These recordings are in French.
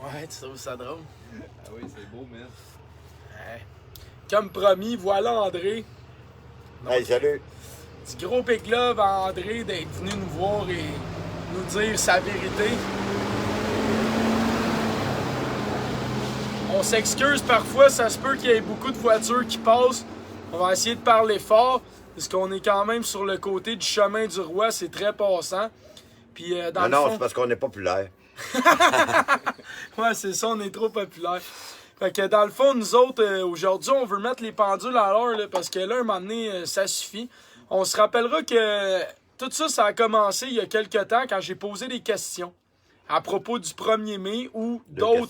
Ouais, tu trouves ça drôle? Ah oui, c'est beau, man. Ouais. Comme promis, voilà André. Donc, Hey, salut. du gros big love à André d'être venu nous voir et nous dire sa vérité. On s'excuse parfois, ça se peut qu'il y ait beaucoup de voitures qui passent. On va essayer de parler fort, parce qu'on est quand même sur le côté du chemin du roi, c'est très passant. Puis dans le Non, fond... c'est parce qu'on est populaire. Ouais, c'est ça, on est trop populaire. Fait que dans le fond, nous autres, aujourd'hui, on veut mettre les pendules à l'heure, là, parce que là, un moment donné, ça suffit. On se rappellera que tout ça, ça a commencé il y a quelques temps quand j'ai posé des questions à propos du 1er mai ou d'autres.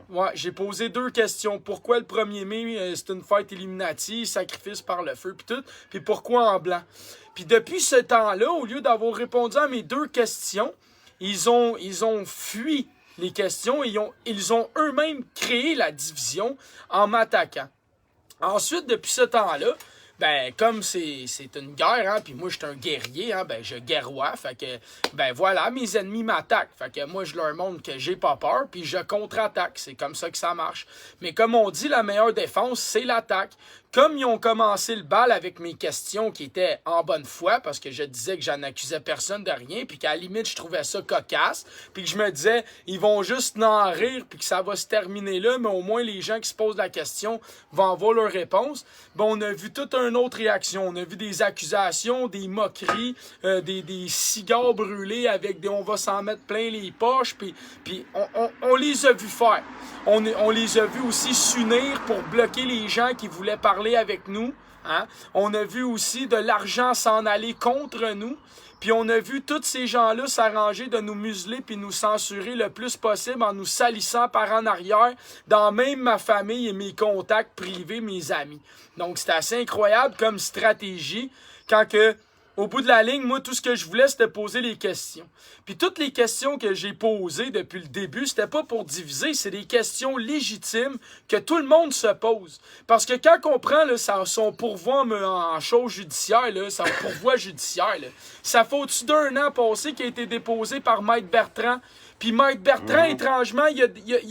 Ouais, j'ai posé 2 questions. Pourquoi le 1er mai, c'est une fête Illuminati, sacrifice par le feu, puis tout. Puis pourquoi en blanc. Puis depuis ce temps-là, au lieu d'avoir répondu à mes 2 questions, ils ont fui les questions et ils ont eux-mêmes créé la division en m'attaquant. Ensuite, depuis ce temps-là, ben, comme c'est une guerre, hein, puis moi, je suis un guerrier, hein, ben, je guerrois, fait que, ben, voilà, mes ennemis m'attaquent, fait que moi, je leur montre que j'ai pas peur, puis je contre-attaque, c'est comme ça que ça marche. Mais comme on dit, la meilleure défense, c'est l'attaque. Comme ils ont commencé le bal avec mes questions qui étaient en bonne foi, parce que je disais que j'en accusais personne de rien, puis qu'à la limite, je trouvais ça cocasse, puis que je me disais, ils vont juste en rire, puis que ça va se terminer là, mais au moins les gens qui se posent la question vont avoir leur réponse. Bon, on a vu toute une autre réaction. On a vu des accusations, des moqueries, des cigares brûlés avec des on va s'en mettre plein les poches, puis on les a vus faire. On les a vus aussi s'unir pour bloquer les gens qui voulaient parler avec nous. Hein? On a vu aussi de l'argent s'en aller contre nous. Puis on a vu tous ces gens-là s'arranger de nous museler puis nous censurer le plus possible en nous salissant par en arrière dans même ma famille et mes contacts privés, mes amis. Donc c'est assez incroyable comme stratégie quand que... Au bout de la ligne, moi, tout ce que je voulais, c'était poser les questions. Puis toutes les questions que j'ai posées depuis le début, c'était pas pour diviser, c'est des questions légitimes que tout le monde se pose. Parce que quand on prend là, son pourvoi en chose judiciaire, là, son pourvoi judiciaire, là, ça fait au-dessus d'1 an passé qui a été déposé par Maître Bertrand. Puis Maître Bertrand, étrangement, il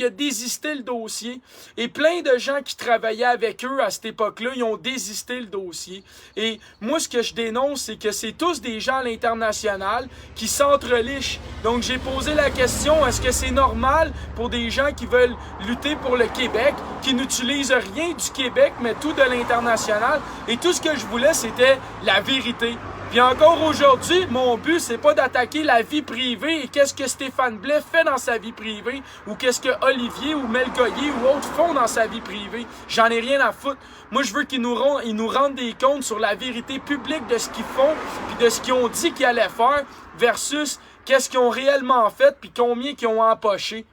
a désisté le dossier. Et plein de gens qui travaillaient avec eux à cette époque-là, ils ont désisté le dossier. Et moi, ce que je dénonce, c'est que c'est tous des gens à l'international qui s'entrelichent. Donc, j'ai posé la question, est-ce que c'est normal pour des gens qui veulent lutter pour le Québec, qui n'utilisent rien du Québec, mais tout de l'international? Et tout ce que je voulais, c'était la vérité. Puis encore aujourd'hui, mon but, c'est pas d'attaquer la vie privée et qu'est-ce que Stéphane Blais fait dans sa vie privée ou qu'est-ce que Olivier ou Mel Goyer ou autres font dans sa vie privée. J'en ai rien à foutre. Moi, je veux qu'ils nous rendent des comptes sur la vérité publique de ce qu'ils font puis de ce qu'ils ont dit qu'ils allaient faire versus qu'est-ce qu'ils ont réellement fait puis combien qu'ils ont empoché.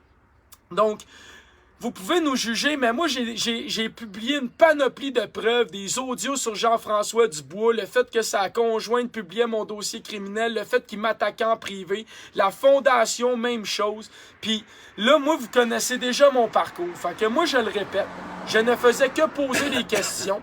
Donc, vous pouvez nous juger, mais moi, j'ai publié une panoplie de preuves, des audios sur Jean-François Dubois, le fait que sa conjointe publiait mon dossier criminel, le fait qu'il m'attaquait en privé, la fondation, même chose. Puis là, moi, vous connaissez déjà mon parcours. Fait que moi, je le répète, je ne faisais que poser des questions.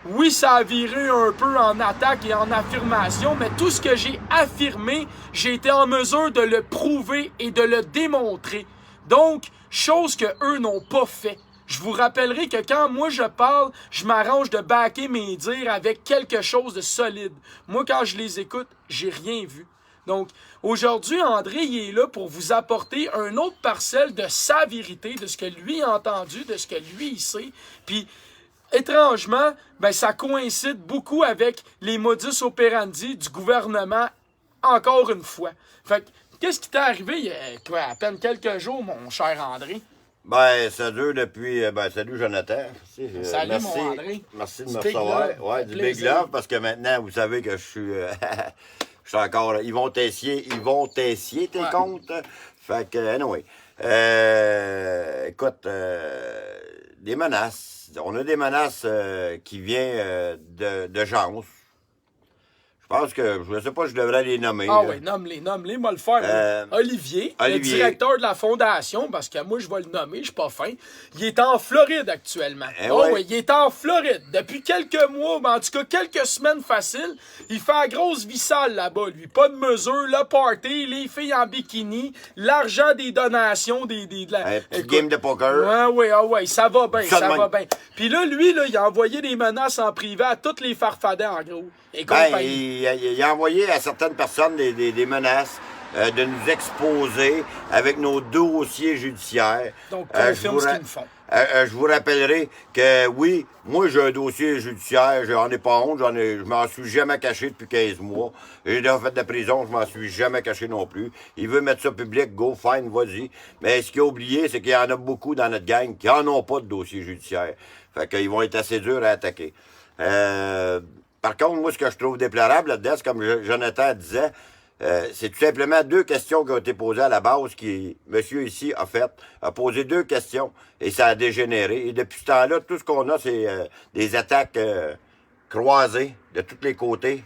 Oui, ça a viré un peu en attaque et en affirmation, mais tout ce que j'ai affirmé, j'ai été en mesure de le prouver et de le démontrer. Donc, chose que eux n'ont pas fait. Je vous rappellerai que quand moi je parle, je m'arrange de backer mes dires avec quelque chose de solide. Moi, quand je les écoute, j'ai rien vu. Donc, aujourd'hui, André, il est là pour vous apporter une autre parcelle de sa vérité, de ce que lui a entendu, de ce que lui il sait. Puis, étrangement, ben, ça coïncide beaucoup avec les modus operandi du gouvernement, encore une fois. Fait que, qu'est-ce qui t'est arrivé il y a quoi, à peine quelques jours, mon cher André? Ben, ça dure depuis. Ben, salut Jonathan. Salut merci, mon André. Merci de Du me big recevoir. love, Ouais, du big plaisir. love, parce que maintenant, vous savez que je suis. Je suis encore. Yvon Tessier, t'es Ouais. compte. Fait que, anyway. Écoute, des menaces. On a des menaces qui viennent de gens. Je pense que, je ne sais pas, je devrais les nommer. Ah là. oui, nomme-les, moi le faire. Olivier, le Olivier. directeur de la fondation, parce que moi je vais le nommer, je suis pas fin, il est en Floride actuellement. Ouais. Il est en Floride. Depuis quelques mois, en tout cas quelques semaines faciles, il fait la grosse vie sale là-bas, lui. Pas de mesure, le party, les filles en bikini, l'argent des donations, Un petit game de poker. Ouais, ça va bien, Ça de ça même. va bien. Puis là, lui, il a envoyé des menaces en privé à tous les farfadets, en gros. Et compagnie. Il a envoyé à certaines personnes des menaces de nous exposer avec nos dossiers judiciaires. Donc, Je confirme vous ce ra- qu'ils me font. je vous rappellerai que oui, moi j'ai un dossier judiciaire, j'en ai pas honte, je m'en suis jamais caché depuis 15 mois. J'ai déjà fait de la prison, je m'en suis jamais caché non plus. Il veut mettre ça public, go, fine, vas-y. Mais ce qu'il a oublié, c'est qu'il y en a beaucoup dans notre gang qui n'en ont pas de dossier judiciaire. Fait qu'ils vont être assez durs à attaquer. Par contre, moi, ce que je trouve déplorable là-dedans, c'est comme Jonathan disait, c'est tout simplement 2 questions qui ont été posées à la base, qui, monsieur ici a posé 2 questions, et ça a dégénéré. Et depuis ce temps-là, tout ce qu'on a, c'est des attaques croisées de tous les côtés,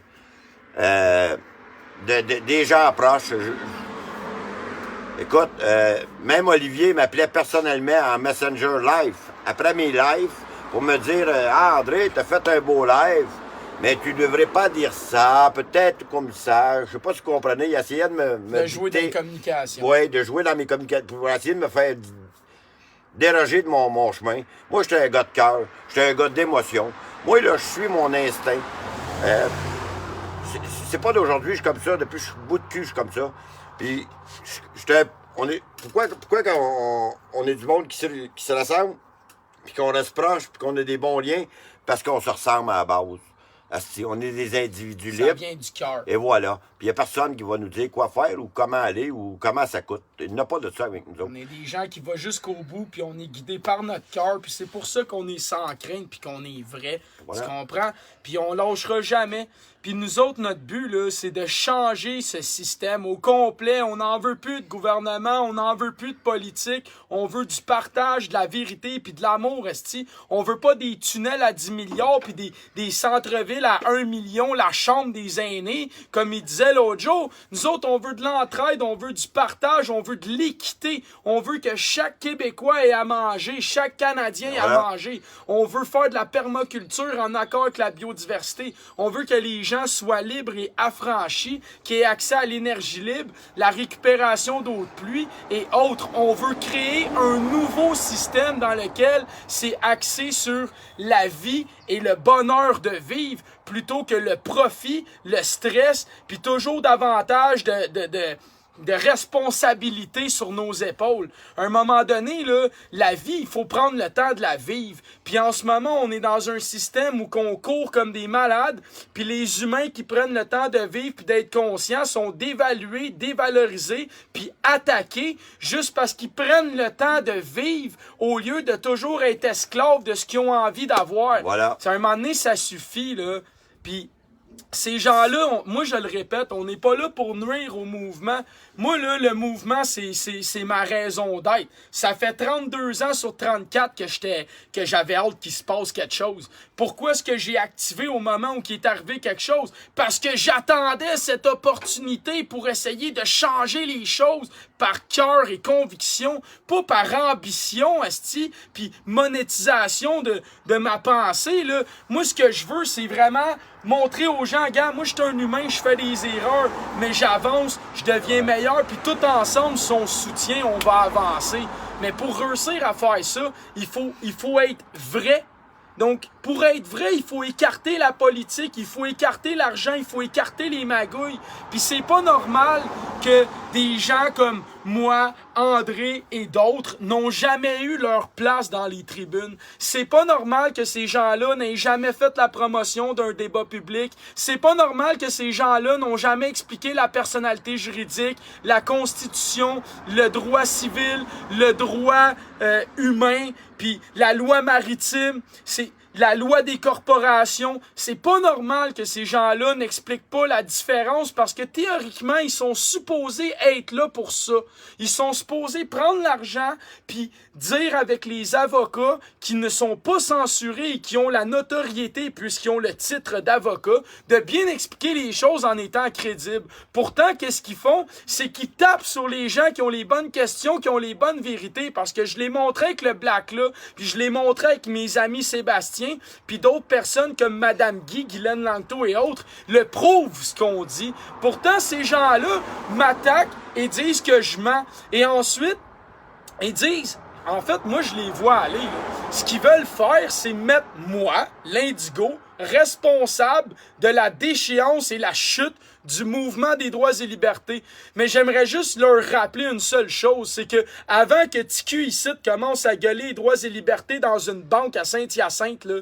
des gens proches. Écoute, même Olivier m'appelait personnellement en Messenger Live, après mes lives, pour me dire « Ah, André, t'as fait un beau live, mais tu devrais pas dire ça, peut-être comme ça. » Je sais pas si vous comprenez, il essayait de me De jouer dans les communications. Oui, de jouer dans mes communications, pour essayer de me faire déroger de mon chemin. Moi, j'étais un gars de cœur, j'étais un gars d'émotion. Moi, là, je suis mon instinct. C'est pas d'aujourd'hui, je suis comme ça, depuis que je suis bout de cul, je suis comme ça. Puis, pourquoi quand on est du monde qui se ressemble, puis qu'on reste proche, puis qu'on a des bons liens, parce qu'on se ressemble à la base. Asti, on est des individus Ça libres. vient du cœur. Et voilà. Puis il n'y a personne qui va nous dire quoi faire ou comment aller ou comment ça coûte. Il n'y a pas de ça avec nous autres. On est des gens qui vont jusqu'au bout, puis on est guidés par notre cœur, puis c'est pour ça qu'on est sans crainte, puis qu'on est vrai. Voilà. Tu comprends? Puis on lâchera jamais. Puis nous autres, notre but, là, c'est de changer ce système au complet. On n'en veut plus de gouvernement, on n'en veut plus de politique. On veut du partage, de la vérité, puis de l'amour, esti. On veut pas des tunnels à 10 milliards, puis des centres-villes à 1 million, la chambre des aînés, comme il disait l'autre jour. Nous autres, on veut de l'entraide, on veut du partage, on veut de l'équité. On veut que chaque Québécois ait à manger, chaque Canadien ait à manger. On veut faire de la permaculture en accord avec la biodiversité. On veut que les gens soient libres et affranchis, qu'ils aient accès à l'énergie libre, la récupération d'eau de pluie et autres. On veut créer un nouveau système dans lequel c'est axé sur la vie et le bonheur de vivre plutôt que le profit, le stress, puis toujours davantage de responsabilité sur nos épaules. À un moment donné, là, la vie, il faut prendre le temps de la vivre. Puis en ce moment, on est dans un système où on court comme des malades, puis les humains qui prennent le temps de vivre puis d'être conscients sont dévalués, dévalorisés, puis attaqués juste parce qu'ils prennent le temps de vivre au lieu de toujours être esclaves de ce qu'ils ont envie d'avoir. Voilà. À un moment donné, ça suffit, là. Puis ces gens-là, moi je le répète, on n'est pas là pour nuire au mouvement. Moi, là, le mouvement, c'est ma raison d'être. Ça fait 32 ans sur 34 que j'avais hâte qu'il se passe quelque chose. Pourquoi est-ce que j'ai activé au moment où il est arrivé quelque chose? Parce que j'attendais cette opportunité pour essayer de changer les choses par cœur et conviction, pas par ambition, esti, puis monétisation de ma pensée, là. Moi, ce que je veux, c'est vraiment montrer aux gens, gars, moi, je suis un humain, je fais des erreurs, mais j'avance, je deviens meilleur, puis tout ensemble, son soutien, on va avancer. Mais pour réussir à faire ça, il faut être vrai. Donc, pour être vrai, il faut écarter la politique, il faut écarter l'argent, il faut écarter les magouilles. Puis c'est pas normal que des gens comme moi, André et d'autres n'ont jamais eu leur place dans les tribunes. C'est pas normal que ces gens-là n'aient jamais fait la promotion d'un débat public. C'est pas normal que ces gens-là n'ont jamais expliqué la personnalité juridique, la Constitution, le droit civil, le droit humain, puis la loi maritime. la loi des corporations. C'est pas normal que ces gens-là n'expliquent pas la différence parce que théoriquement, ils sont supposés être là pour ça. Ils sont supposés prendre l'argent puis dire avec les avocats qui ne sont pas censurés et qui ont la notoriété puisqu'ils ont le titre d'avocat, de bien expliquer les choses en étant crédibles. Pourtant, qu'est-ce qu'ils font? C'est qu'ils tapent sur les gens qui ont les bonnes questions, qui ont les bonnes vérités parce que je l'ai montré avec le Black là, puis je l'ai montré avec mes amis Sébastien, puis d'autres personnes comme Madame Guy, Guylaine Langto et autres, le prouvent ce qu'on dit. Pourtant, ces gens-là m'attaquent et disent que je mens. Et ensuite, ils disent, en fait, moi, je les vois aller. Là. Ce qu'ils veulent faire, c'est mettre moi, l'Indigo, responsable de la déchéance et la chute du mouvement des droits et libertés. Mais j'aimerais juste leur rappeler une seule chose, c'est que avant que TQ ici commence à gueuler les droits et libertés dans une banque à Saint-Hyacinthe, là,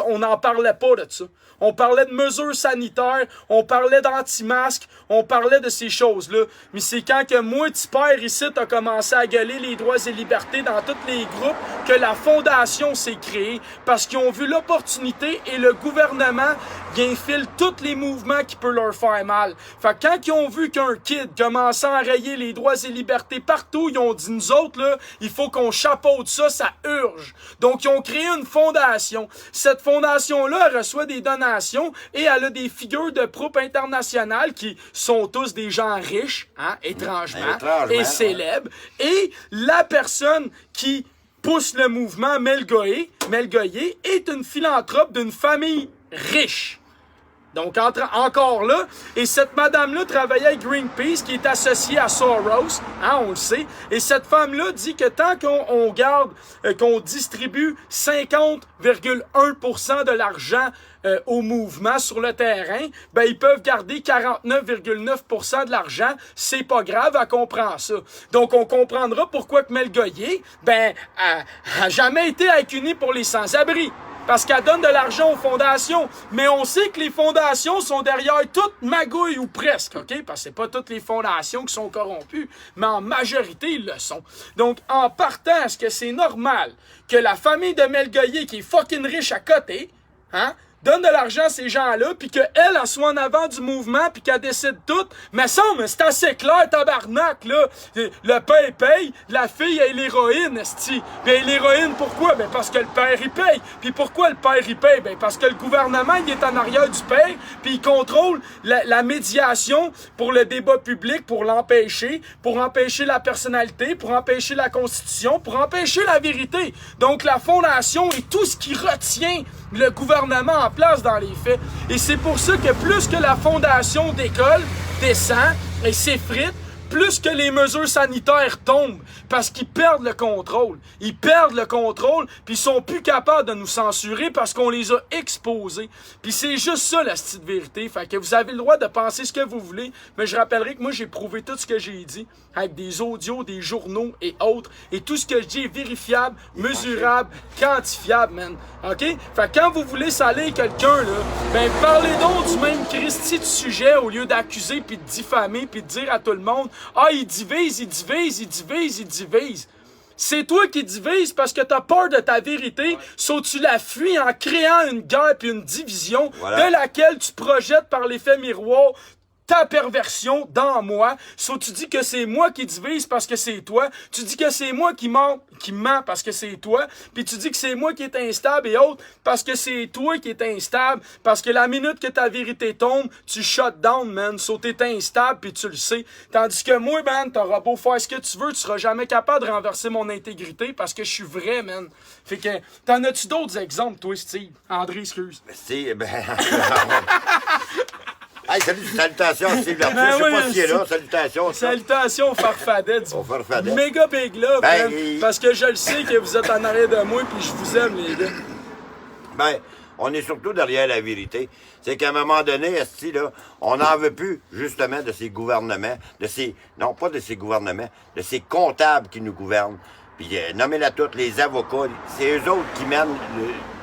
on n'en parlait pas de ça. On parlait de mesures sanitaires, on parlait d'anti-masques, on parlait de ces choses-là. Mais c'est quand que moi, Tipper, ici, a commencé à gueuler les droits et libertés dans tous les groupes que la Fondation s'est créée. Parce qu'ils ont vu l'opportunité et le gouvernement infile tous les mouvements qui peuvent leur faire mal. Fait que quand ils ont vu qu'un kid commençait à enrayer les droits et libertés partout, ils ont dit, nous autres, là, il faut qu'on chapeaute ça, ça urge. Donc, ils ont créé une fondation. Cette fondation-là, elle reçoit des donations et elle a des figures de proupes internationales qui sont tous des gens riches, hein, étrangement, et célèbres. Ouais. Et la personne qui pousse le mouvement, Mel Goyer, est une philanthrope d'une famille riche. Donc, encore là, et cette madame-là travaillait avec Greenpeace, qui est associée à Soros, hein, on le sait, et cette femme-là dit que tant qu'on garde, qu'on distribue 50,1% de l'argent au mouvement sur le terrain, ben ils peuvent garder 49,9% de l'argent, c'est pas grave, elle comprend ça. Donc, on comprendra pourquoi que Mel Goyer, ben, a jamais été accusée pour les sans-abri. Parce qu'elle donne de l'argent aux fondations. Mais on sait que les fondations sont derrière toutes magouilles ou presque, OK? Parce que c'est pas toutes les fondations qui sont corrompues, mais en majorité, ils le sont. Donc, en partant, est-ce que c'est normal que la famille de Mel Goyer, qui est fucking riche à côté, hein, donne de l'argent à ces gens-là, puis qu'elle soit en avant du mouvement, puis qu'elle décide tout? Mais ça, c'est assez clair, tabarnak, là. Le père paye, la fille est l'héroïne, esti. Ben, l'héroïne, pourquoi? Ben, parce que le père, il paye. Puis pourquoi le père, il paye? Ben, parce que le gouvernement, il est en arrière du père, puis il contrôle la médiation pour le débat public, pour l'empêcher, pour empêcher la personnalité, pour empêcher la constitution, pour empêcher la vérité. Donc, la fondation est tout ce qui retient le gouvernement en place dans les faits. Et c'est pour ça que plus que la fondation décolle, descend et s'effrite, plus que les mesures sanitaires tombent, parce qu'ils perdent le contrôle. Ils perdent le contrôle, puis ils sont plus capables de nous censurer parce qu'on les a exposés. Puis c'est juste ça, la petite vérité. Fait que vous avez le droit de penser ce que vous voulez, mais je rappellerai que moi, j'ai prouvé tout ce que j'ai dit, avec des audios, des journaux et autres, et tout ce que je dis est vérifiable, mesurable, quantifiable, man. OK? Fait que quand vous voulez saler quelqu'un, là, ben parlez donc du même Christy de sujet au lieu d'accuser, puis de diffamer, puis de dire à tout le monde, ah, il divise. C'est toi qui divises parce que t'as peur de ta vérité, sauf tu la fuis en créant une guerre puis une division de laquelle tu projettes par l'effet miroir ta perversion dans moi. So, tu dis que c'est moi qui divise parce que c'est toi. Tu dis que c'est moi qui ment parce que c'est toi. Puis tu dis que c'est moi qui est instable et autres parce que c'est toi qui est instable. Parce que la minute que ta vérité tombe, tu shut down, man. So, t'es instable puis tu le sais. Tandis que moi, man, t'auras beau faire ce que tu veux, tu seras jamais capable de renverser mon intégrité parce que je suis vrai, man. Fait que, t'en as-tu d'autres exemples, toi, Steve? André, excuse. Steve, hey, salut, salutations à Steve Lartier. Je sais pas s'il est là. Salutations. Salutations au Farfadet. Au Farfadet. Méga big love, parce que je le sais que vous êtes en arrière de moi puis je vous aime, les gars. Ben, on est surtout derrière la vérité. C'est qu'à un moment donné, esti, là, on n'en veut plus, justement, de ces gouvernements, non, pas de ces gouvernements, de ces comptables qui nous gouvernent. Puis, nommez-la toutes, les avocats, c'est eux autres qui mènent,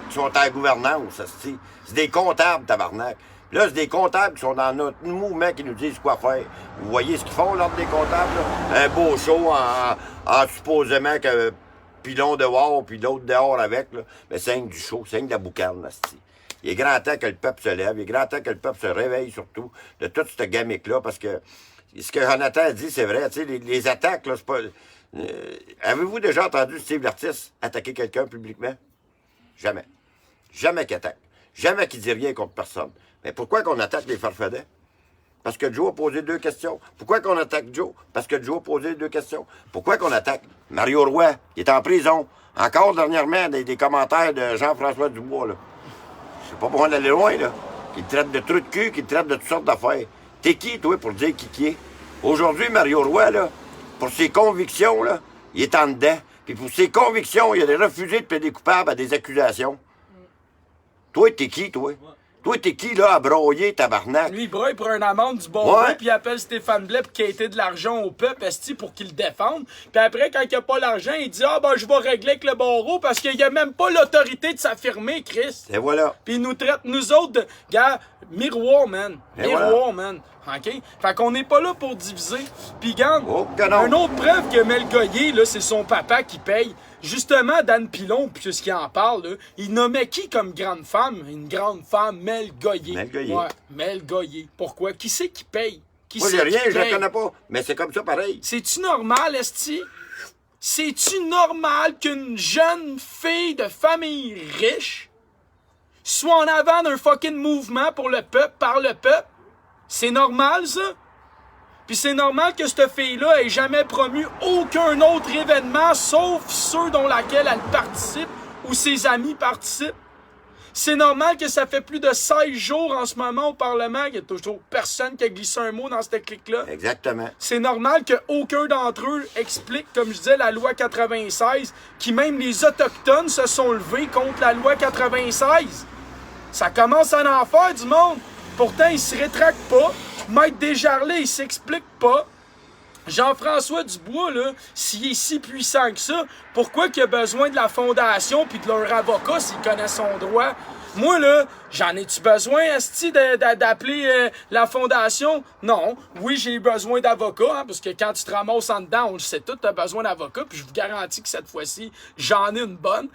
qui sont en gouvernance, esti. C'est des comptables, tabarnak. Là, c'est des comptables qui sont dans notre mouvement qui nous disent quoi faire. Vous voyez ce qu'ils font, l'ordre des comptables, là? Un beau show en supposément que pilon dehors, puis l'autre dehors avec, là, mais c'est rien que du show, c'est rien que de la boucane, asti. Il est grand temps que le peuple se lève, il est grand temps que le peuple se réveille surtout de toute cette gamique-là, parce que ce que Jonathan a dit, c'est vrai, tu sais, les attaques, là, c'est pas... avez-vous déjà entendu Steve Lartis attaquer quelqu'un publiquement? Jamais. Jamais qu'il attaque. Jamais qu'il dit rien contre personne. Mais pourquoi qu'on attaque les farfadets? Parce que Joe a posé 2 questions. Pourquoi qu'on attaque Joe? Parce que Joe a posé 2 questions. Pourquoi qu'on attaque Mario Roy? Il est en prison. Encore dernièrement, des commentaires de Jean-François Dubois, là. Je sais pas pour en aller loin, là. Qui le traite de trou de cul, qui le traite de toutes sortes d'affaires. T'es qui, toi, pour dire qui est? Aujourd'hui, Mario Roy, là, pour ses convictions, là, il est en dedans. Puis pour ses convictions, il a refusé de plaider coupable à des accusations. Toi, t'es qui, toi? Toi, t'es qui, là, à broyer, tabarnak? Lui, il broye pour une amende du bon Ouais. puis il appelle Stéphane Blais pour qu'il ait été de l'argent au peuple, esti, pour qu'il le défende. Puis après, quand il a pas l'argent, il dit « Ah, ben, je vais régler avec le barreau parce qu'il a même pas l'autorité de s'affirmer, Chris. » Et voilà. Puis il nous traite, nous autres, de... Gars, miroir, man. Et Miroir, voilà. man. OK? Fait qu'on n'est pas là pour diviser. Puis, regarde, Oh, que non. une autre preuve que Mel Goyer, là, c'est son papa qui paye. Justement, Dan Pilon, puisqu'il en parle, là, il nommait qui comme grande femme? Une grande femme, Mel Goyer. Mel Goyer. Ouais, Mel Goyer. Pourquoi? Qui c'est qui paye? Qui Moi, c'est j'ai rien, qui je la paye? connais pas. Mais c'est comme ça, pareil. C'est-tu normal, esti? C'est-tu normal qu'une jeune fille de famille riche soit en avant d'un fucking mouvement pour le peuple, par le peuple? C'est normal, ça? Puis c'est normal que cette fille-là ait jamais promu aucun autre événement, sauf ceux dont laquelle elle participe ou ses amis participent. C'est normal que ça fait plus de 16 jours en ce moment au Parlement qu'il n'y a toujours personne qui a glissé un mot dans cette clique-là. Exactement. C'est normal qu'aucun d'entre eux explique, comme je disais, la loi 96, qui même les Autochtones se sont levés contre la loi 96. Ça commence à en faire du monde. Pourtant, ils se rétractent pas. Maître Desjarlais, il s'explique pas. Jean-François Dubois, là, s'il est si puissant que ça, pourquoi qu'il a besoin de la fondation puis de leur avocat s'il connaît son droit? Moi, là, j'en ai-tu besoin, esti, d'appeler la fondation? Non. Oui, j'ai besoin d'avocat, hein, parce que quand tu te ramasses en dedans, on le sait tout, t'as besoin d'avocat, puis je vous garantis que cette fois-ci, j'en ai une bonne.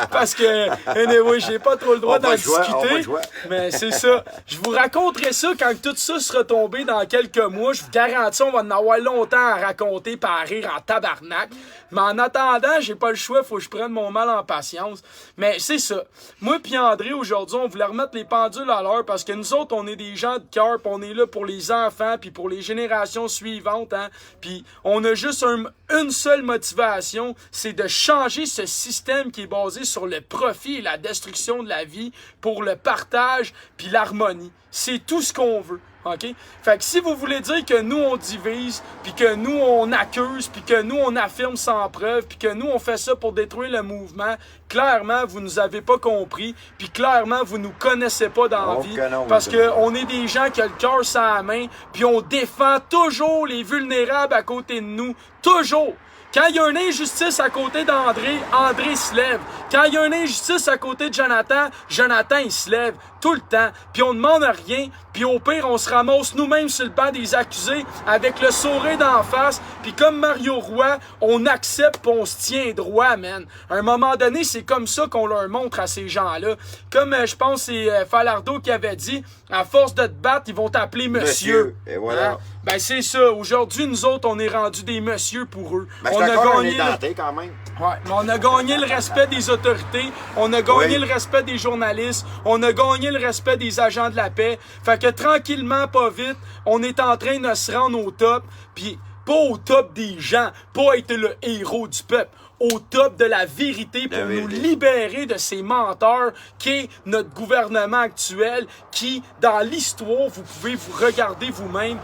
Parce que, anyway, j'ai pas trop le droit d'en discuter. Mais c'est ça. Je vous raconterai ça quand tout ça sera tombé dans quelques mois. Je vous garantis, on va en avoir longtemps à raconter par à rire en tabarnak. Mais en attendant, j'ai pas le choix, faut que je prenne mon mal en patience. Mais c'est ça. Moi puis André, aujourd'hui, on voulait remettre les pendules à l'heure parce que nous autres, on est des gens de cœur, puis on est là pour les enfants, puis pour les générations suivantes, hein. Puis on a juste une seule motivation, c'est de changer ce système qui est basé sur le profit et la destruction de la vie pour le partage puis l'harmonie. C'est tout ce qu'on veut. OK? Fait que si vous voulez dire que nous, on divise, puis que nous, on accuse, puis que nous, on affirme sans preuve, puis que nous, on fait ça pour détruire le mouvement, clairement, vous nous avez pas compris, puis clairement, vous nous connaissez pas dans la vie, parce qu'on est des gens qui ont le cœur sur la main, puis on défend toujours les vulnérables à côté de nous. Toujours! Quand il y a une injustice à côté d'André, André se lève. Quand il y a une injustice à côté de Jonathan, Jonathan, il se lève tout le temps. Puis on demande rien. Puis au pire, on se ramasse nous-mêmes sur le banc des accusés avec le sourire d'en face. Puis comme Mario Roy, on accepte puis on se tient droit, man. À un moment donné, c'est comme ça qu'on leur montre à ces gens-là. Comme je pense c'est Falardeau qui avait dit, à force de te battre, ils vont t'appeler monsieur. Et voilà. Hein? Ben c'est ça. Aujourd'hui, nous autres, on est rendus des messieurs pour eux. Ben, On a gagné. Quand même. Ouais, mais on a gagné le respect des autorités, on a gagné le respect des journalistes, on a gagné le respect des agents de la paix. Fait que tranquillement, pas vite, on est en train de se rendre au top, puis pas au top des gens, pas être le héros du peuple, au top de la vérité pour nous libérer de ces menteurs qu'est notre gouvernement actuel qui, dans l'histoire, vous pouvez vous regarder vous-même,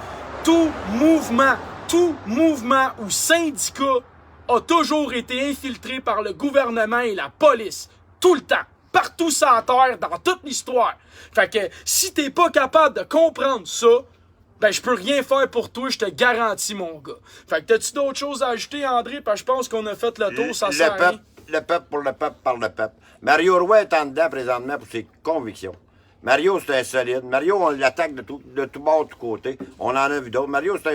tout mouvement ou syndicat a toujours été infiltré par le gouvernement et la police. Tout le temps. Partout sur la terre, dans toute l'histoire. Fait que si t'es pas capable de comprendre ça, ben je peux rien faire pour toi, je te garantis, mon gars. Fait que t'as-tu d'autres choses à ajouter, André? Parce que je pense qu'on a fait le tour, ça sert à rien. Le peuple pour le peuple par le peuple. Mario Roy est en dedans présentement pour ses convictions. Mario, c'est un solide. Mario, on l'attaque de tout bord, de tout côté. On en a vu d'autres. Mario, c'est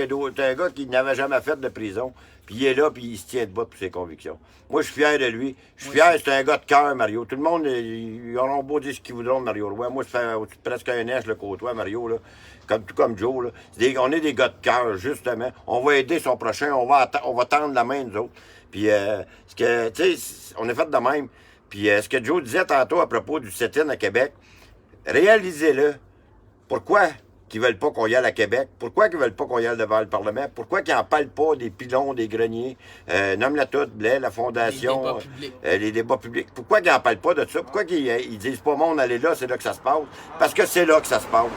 un gars qui n'avait jamais fait de prison. Puis il est là, puis il se tient debout pour ses convictions. Moi, je suis fier de lui. Je suis fier, c'est un gars de cœur, Mario. Tout le monde, ils auront beau dire ce qu'ils voudront de Mario Roy. Moi, ça fait presque un an, je le côtoie, Mario, là. Tout comme Joe, là. On est des gars de cœur, justement. On va aider son prochain, on va tendre la main, nous autres. Puis, tu sais, on est fait de même. Puis, ce que Joe disait tantôt à propos du sit-in à Québec, réalisez-le. Pourquoi qu'ils veulent pas qu'on y aille à Québec? Pourquoi qu'ils veulent pas qu'on y aille devant le Parlement? Pourquoi qu'ils n'en parlent pas des pilons, des greniers? Nomme-la toute, Blais, la Fondation, les débats publics. Pourquoi qu'ils n'en parlent pas de ça? Pourquoi qu'ils disent pas, monde, allez là, c'est là que ça se passe? Parce que c'est là que ça se passe.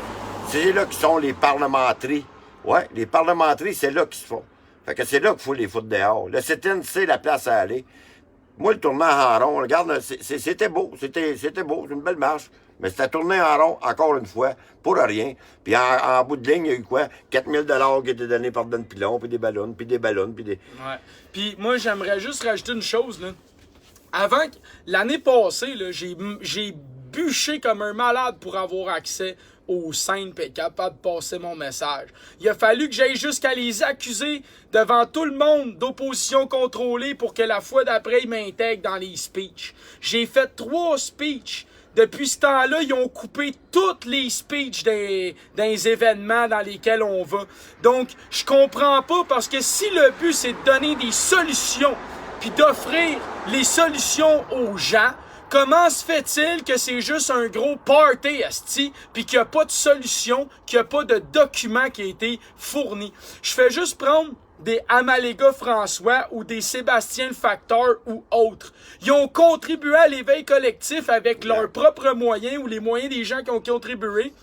C'est là qui sont les parlementaires. Ouais, les parlementaires, c'est là qu'ils se font. Fait que c'est là qu'il faut les foutre dehors. Le sit-in, c'est la place à aller. Moi, le tournant en rond, regarde, c'était beau. C'était beau, c'est une belle marche. Mais c'était tourné en rond, encore une fois, pour rien. Puis en bout de ligne, il y a eu quoi? 4000 $ qui étaient donnés par Dan Pilon, puis des ballons, puis des ballons, puis des... Ouais. Puis moi, j'aimerais juste rajouter une chose, là. Avant, l'année passée, là, j'ai bûché comme un malade pour avoir accès aux scènes et être capable de passer mon message. Il a fallu que j'aille jusqu'à les accuser devant tout le monde d'opposition contrôlée pour que la fois d'après, ils m'intègrent dans les speeches. J'ai fait 3 speeches. Depuis ce temps-là, ils ont coupé toutes les speeches des événements dans lesquels on va. Donc, je comprends pas parce que si le but, c'est de donner des solutions puis d'offrir les solutions aux gens, comment se fait-il que c'est juste un gros party, asti, puis qu'il n'y a pas de solution, qu'il n'y a pas de document qui a été fourni? Je fais juste prendre des Amalega François ou des Sébastien le Facteur ou autres. Ils ont contribué à l'éveil collectif avec leurs propres moyens ou les moyens des gens qui ont contribué.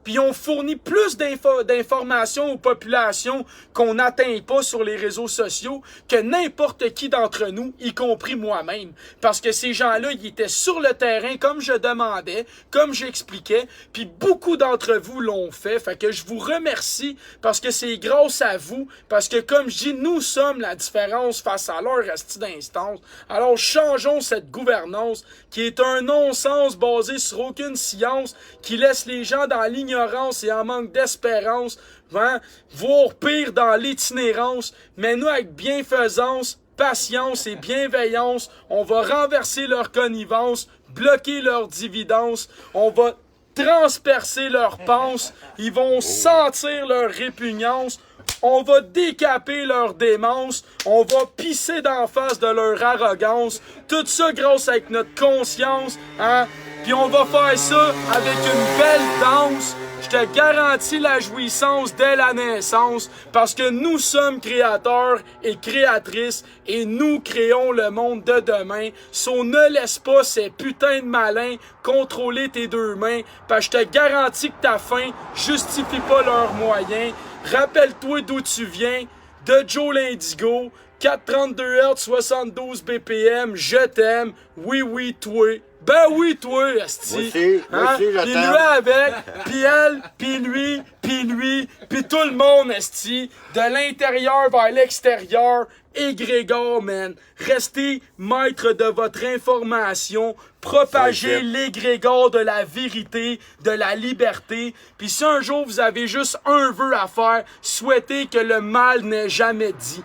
Puis ils ont fourni plus d'informations aux populations qu'on n'atteint pas sur les réseaux sociaux que n'importe qui d'entre nous, y compris moi-même. Parce que ces gens-là, ils étaient sur le terrain comme je demandais, comme j'expliquais, puis beaucoup d'entre vous l'ont fait. Fait que je vous remercie parce que c'est grâce à vous, parce que comme je dis, nous sommes la différence face à leur asti d'instance. Alors changeons cette gouvernance qui est un non-sens basé sur aucune science, qui laisse les gens dans l'ignorance et en manque d'espérance, hein, voire pire dans l'itinérance, mais nous avec bienfaisance, patience et bienveillance, on va renverser leur connivence, bloquer leur dividence, on va transpercer leurs penses, ils vont sentir leur répugnance, on va décaper leur démence, on va pisser d'en face de leur arrogance, tout ça grâce avec notre conscience, hein, puis on va faire ça avec une belle danse. Je te garantis la jouissance dès la naissance parce que nous sommes créateurs et créatrices et nous créons le monde de demain. So, ne laisse pas ces putains de malins contrôler tes 2 mains parce que je te garantis que ta faim justifie pas leurs moyens. Rappelle-toi d'où tu viens, de Joe l'Indigo, 432 Hz, 72 BPM, je t'aime, oui, toi. Ben oui, toi, asti. Moi aussi, je Pis t'aime. lui avec, pis elle, pis lui, pis tout le monde, asti. De l'intérieur vers l'extérieur, égrégore, man. Restez maître de votre information. Propagez l'égrégore de la vérité, de la liberté. Puis si un jour vous avez juste un vœu à faire, souhaitez que le mal n'ait jamais dit.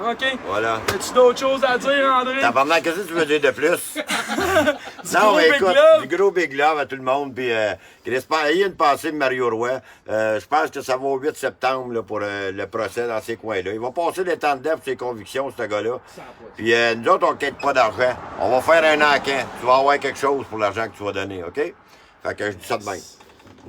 OK? Voilà. As-tu d'autres choses à dire, André? Tabarnak, qu'est-ce que tu veux dire de plus? Non, mais écoute, du gros big love à tout le monde. Puis, ayez une pensée de Mario Roy. Je pense que ça va au 8 septembre là, pour le procès dans ces coins-là. Il va passer le temps de def pour ses convictions, ce gars-là. Puis, nous autres, on ne quitte pas d'argent. On va faire un encan. Tu vas avoir quelque chose pour l'argent que tu vas donner, OK? Fait que je dis ça de même.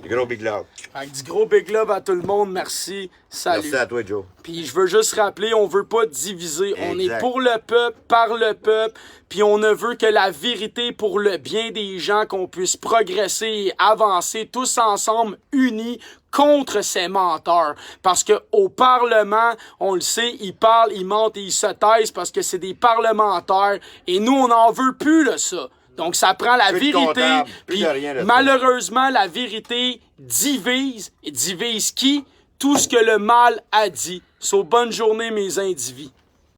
Du gros big love. Avec du gros big love à tout le monde, merci. Salut. Merci à toi, Joe. Puis je veux juste rappeler, on veut pas diviser. Exact. On est pour le peuple, par le peuple, puis on ne veut que la vérité pour le bien des gens, qu'on puisse progresser et avancer tous ensemble, unis, contre ces menteurs. Parce que au Parlement, on le sait, ils parlent, ils mentent et ils se taisent parce que c'est des parlementaires. Et nous, on n'en veut plus de ça. Donc, ça prend la vérité, puis malheureusement, la vérité divise. Et divise qui? Tout ce que le mal a dit. So, bonne journée, mes individus.